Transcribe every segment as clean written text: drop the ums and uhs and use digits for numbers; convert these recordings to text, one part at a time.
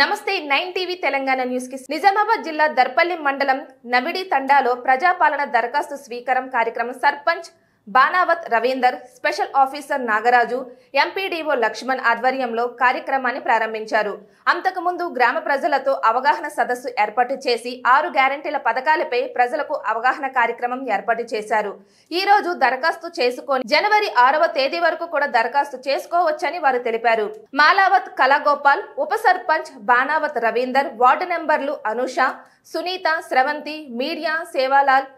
నమస్తే 9 TV Telangana news కి నిజామాబాద్ జిల్లా దర్పల్లి మండలం నవిడి తండాలో ప్రజాపాలన దరఖాస్తు స్వీకారం కార్యక్రమం sarpanch Banavath Ravinder, special officer Nagaraju, MPDO Laxman ఆధ్వర్యంలో కార్యక్రమాన్ని ప్రారంభించారు. అంతకుముందు గ్రామ ప్రజలతో అవగాహన సదస్సు ఏర్పాటు చేసి 6 గ్యారెంటీల పథకాలపై ప్రజలకు అవగాహన కార్యక్రమం ఏర్పాటు చేశారు. ఈ రోజు దరఖాస్తు చేసుకొని జనవరి 6వ తేదీ వరకు కూడా దరఖాస్తు చేసుకోవచ్చని వారు తెలిపారు. మాలావత్ కళాగోపాల్, ఉప సర్పంచ్ బానావత్ రవీందర్, వార్డు నెంబర్లు అనుష, సునీత, స్రవంతి, మీడియా సేవాలాల్,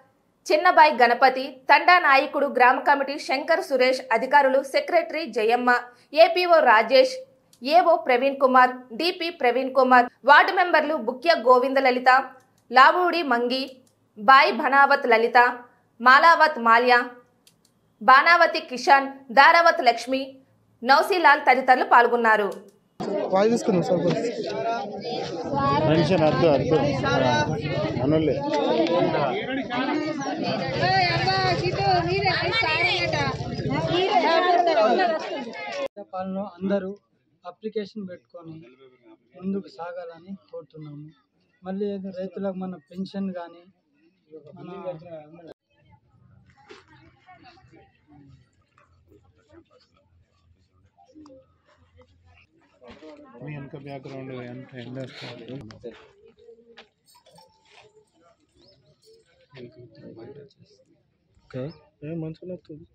చిన్నబాయి గణపతి, తండా నాయకుడు, గ్రామ కమిటీ శంకర్ సురేష్, అధికారులు secretary Jayamma, APO Rajesh, AO Praveen Kumar, DP Praveen Kumar, ward మెంబర్లు బుక్య గోవింద లలిత, లావూడి మంగి, బాయి భనావత్ లలిత, మాలావత్ మాల్యా, బానావతి కిషాన్, దారావత్ లక్ష్మి, నౌసీలాల్ తదితరులు పాల్గొన్నారు. పాలనలో అందరూ అప్లికేషన్ పెట్టుకొని ముందుకు సాగాలని కోరుతున్నాము. మళ్ళీ రైతులకు మన పెన్షన్ కానీ మీ వెనక బ్యాక్గ్రౌండ్ ఎంత మంచిగా వస్తుంది.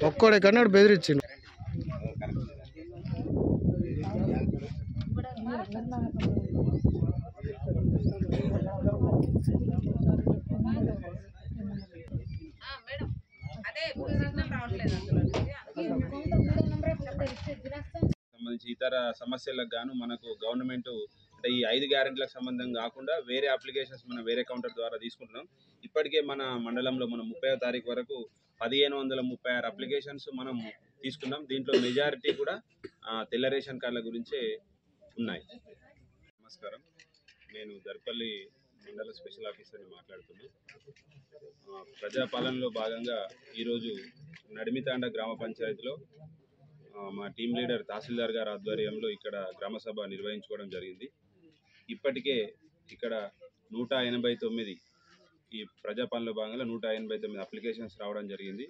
ఒక్కడే కన్నాడు బెదిరించిండు. సంబంధించి ఇతర సమస్యలకు గాను మనకు గవర్నమెంట్ అంటే ఈ 5 గ్యారెంటీలకు సంబంధం కాకుండా వేరే అప్లికేషన్స్ మనం వేరే కౌంటర్ ద్వారా తీసుకుంటున్నాం. ఇప్పటికే మన మండలంలో మనం 30వ తారీఖు వరకు 1536 అప్లికేషన్స్ మనం తీసుకున్నాం. దీంట్లో మెజారిటీ కూడా తెల్ల రేషన్ కార్డుల గురించే ఉన్నాయి. నమస్కారం, నేను దర్పల్లి మండల స్పెషల్ ఆఫీసర్ని మాట్లాడుతున్నాను. ప్రజాపాలనలో భాగంగా ఈరోజు నడిమితాండ గ్రామ పంచాయతీలో మా టీం లీడర్ తహసీల్దార్ గారి ఆధ్వర్యంలో ఇక్కడ గ్రామసభ నిర్వహించుకోవడం జరిగింది. ఇప్పటికే ఇక్కడ 189 ఈ ప్రజాపాలనలో భాగంగా 189 అప్లికేషన్స్ రావడం జరిగింది.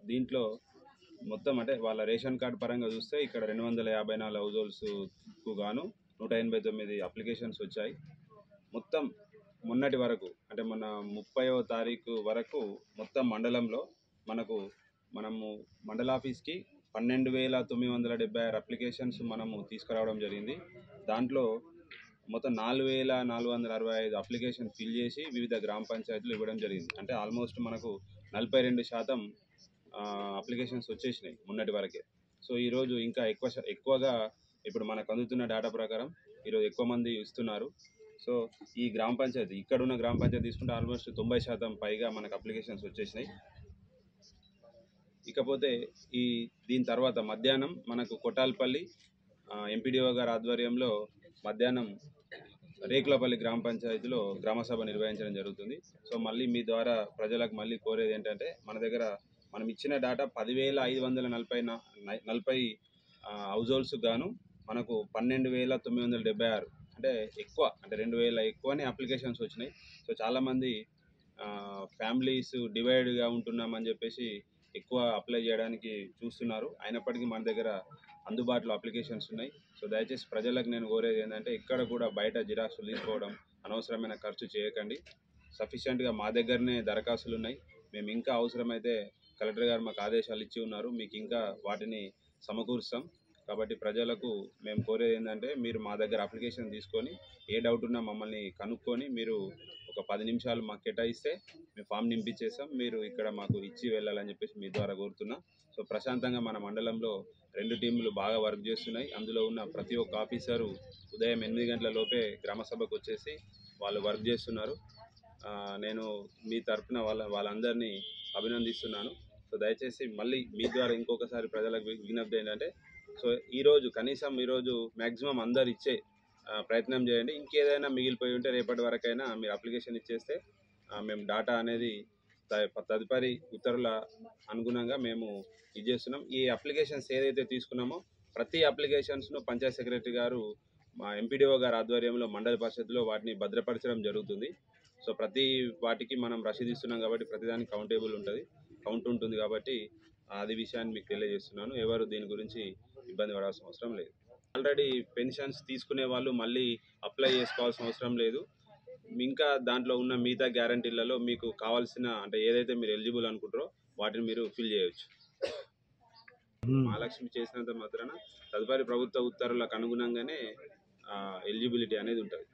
దీంట్లో మొత్తం అంటే వాళ్ళ రేషన్ కార్డు పరంగా చూస్తే ఇక్కడ 254 హౌస్ హోల్డ్స్కు గాను 189 అప్లికేషన్స్ వచ్చాయి. మొత్తం మొన్నటి వరకు అంటే మన 30వ తారీఖు వరకు మొత్తం మండలంలో మనము మండల ఆఫీస్కి 12,976 అప్లికేషన్స్ మనము తీసుకురావడం జరిగింది. దాంట్లో మొత్తం 4,465 అప్లికేషన్ ఫిల్ చేసి వివిధ గ్రామ పంచాయతీలు ఇవ్వడం జరిగింది. అంటే ఆల్మోస్ట్ మనకు 42% అప్లికేషన్స్ వచ్చేసినాయి మొన్నటి వరకే. సో ఈరోజు ఇంకా ఎక్కువగా ఇప్పుడు మనకు అందుతున్న డేటా ప్రకారం ఈరోజు ఎక్కువ మంది ఇస్తున్నారు. సో ఈ గ్రామ పంచాయతీ ఇక్కడున్న గ్రామ పంచాయతీ తీసుకుంటే ఆల్మోస్ట్ 90% పైగా మనకు అప్లికేషన్స్ వచ్చేసినాయి. ఇకపోతే దీని తర్వాత మధ్యాహ్నం మనకు కొట్టాలపల్లి ఎంపీడీఓ గారి ఆధ్వర్యంలో మధ్యాహ్నం రేకులపల్లి గ్రామ పంచాయతీలో గ్రామసభ నిర్వహించడం జరుగుతుంది. సో మళ్ళీ మీ ద్వారా ప్రజలకు మళ్ళీ కోరేది ఏంటంటే మన దగ్గర మనం ఇచ్చిన డేటా 10,540 హౌస్ హోల్డ్స్ గాను మనకు 12,976 అంటే ఎక్కువ, అంటే 2,000 ఎక్కువనే అప్లికేషన్స్ వచ్చినాయి. సో చాలామంది ఫ్యామిలీస్ డివైడ్గా ఉంటున్నామని చెప్పేసి ఎక్కువ అప్లై చేయడానికి చూస్తున్నారు. అయినప్పటికీ మన దగ్గర అందుబాటులో అప్లికేషన్స్ ఉన్నాయి. సో దయచేసి ప్రజలకు నేను కోరేది ఏంటంటే ఎక్కడ కూడా బయట జిరాక్సులు తీసుకోవడం, అనవసరమైన ఖర్చు చేయకండి. సఫిషియెంట్గా మా దగ్గరనే దరఖాస్తులు ఉన్నాయి. మేము ఇంకా అవసరమైతే కలెక్టర్ గారు మాకు ఆదేశాలు ఇచ్చి ఉన్నారు, మీకు ఇంకా వాటిని సమకూరుస్తాం. కాబట్టి ప్రజలకు మేము కోరేది ఏంటంటే మీరు మా దగ్గర అప్లికేషన్ తీసుకొని ఏ డౌట్ ఉన్నా మమ్మల్ని కనుక్కొని మీరు ఒక 10 నిమిషాలు మాకు కేటాయిస్తే మేము ఫామ్ నింపించేసాం, మీరు ఇక్కడ మాకు ఇచ్చి వెళ్ళాలని చెప్పేసి మీ ద్వారా కోరుతున్నా. సో ప్రశాంతంగా మన మండలంలో 2 టీంలు బాగా వర్క్ చేస్తున్నాయి. అందులో ఉన్న ప్రతి ఒక్క ఆఫీసరు ఉదయం 8 గంటల లోపే గ్రామ సభకు వచ్చేసి వాళ్ళు వర్క్ చేస్తున్నారు. నేను మీ తరఫున వాళ్ళందరినీ అభినందిస్తున్నాను. సో దయచేసి మళ్ళీ మీ ద్వారా ఇంకొకసారి ప్రజలకు విజ్ఞప్తి ఏంటంటే, సో ఈరోజు కనీసం ఈరోజు మ్యాక్సిమం అందరు ఇచ్చే ప్రయత్నం చేయండి. ఇంకేదైనా మిగిలిపోయి ఉంటే రేపటి వరకైనా మీరు అప్లికేషన్ ఇచ్చేస్తే మేము డాటా అనేది తదుపరి ఉత్తర్వుల అనుగుణంగా మేము ఇచ్చేస్తున్నాం. ఈ అప్లికేషన్స్ ఏదైతే తీసుకున్నామో ప్రతి అప్లికేషన్స్ను పంచాయత్ సెక్రటరీ గారు మా ఎంపీడీఓ గారి ఆధ్వర్యంలో మండల పరిషత్తులో వాటిని భద్రపరచడం జరుగుతుంది. సో ప్రతి వాటికి మనం రసీదు ఇస్తున్నాం కాబట్టి ప్రతిదానికి కౌంట్ ఉంటుంది కాబట్టి అది విషయాన్ని మీకు తెలియజేస్తున్నాను. ఎవరు దీని గురించి ఇబ్బంది పడాల్సిన అవసరం లేదు. ఆల్రెడీ పెన్షన్స్ తీసుకునే వాళ్ళు మళ్ళీ అప్లై చేసుకోవాల్సిన అవసరం లేదు. ఇంకా దాంట్లో ఉన్న మిగతా గ్యారంటీలలో మీకు కావాల్సిన అంటే ఏదైతే మీరు ఎలిజిబుల్ అనుకుంటారో వాటిని మీరు ఫిల్ చేయవచ్చు. మహాలక్ష్మి చేసినంత మాత్రాన తదుపరి ప్రభుత్వ ఉత్తర్వులకు అనుగుణంగానే ఎలిజిబిలిటీ అనేది ఉంటుంది.